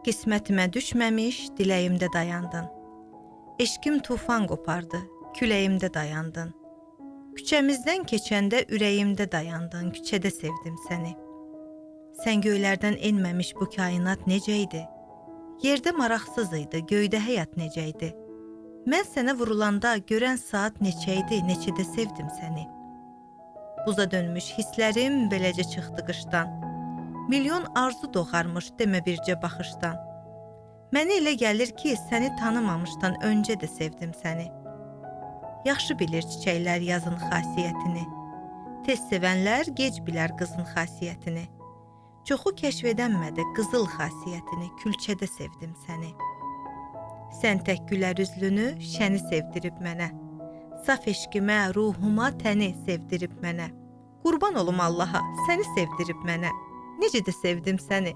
Qismətimə düşməmiş diləyimdə dayandın. Eşqim tufan qopardı, küləyimdə dayandın. Küçəmizdən keçəndə ürəyimdə dayandın, küçədə sevdim səni. Sən göylərdən enməmiş bu kainat necə idi? Yerdə maraqsız idi, göydə həyat necə idi? Mən sənə vurulanda görən saat neçə idi, neçədə sevdim səni. Buza dönmüş hisslərim beləcə çıxdı qışdan. Milyon arzu doğarmış demə bircə baxışdan. Mənə elə gəlir ki, səni tanımamışdan öncə də sevdim səni. Yaxşı bilir çiçəklər yazın xasiyyətini. Tez sevənlər gec bilər qızın xasiyyətini. Çoxu kəşf edənmədi qızıl xasiyyətini, külçədə sevdim səni. Sən tək gülər üzlünü, şəni sevdirib mənə. Saf eşqimə, ruhuma təni sevdirib mənə. Qurban olum Allaha, səni sevdirib mənə. Necə də sevdim səni.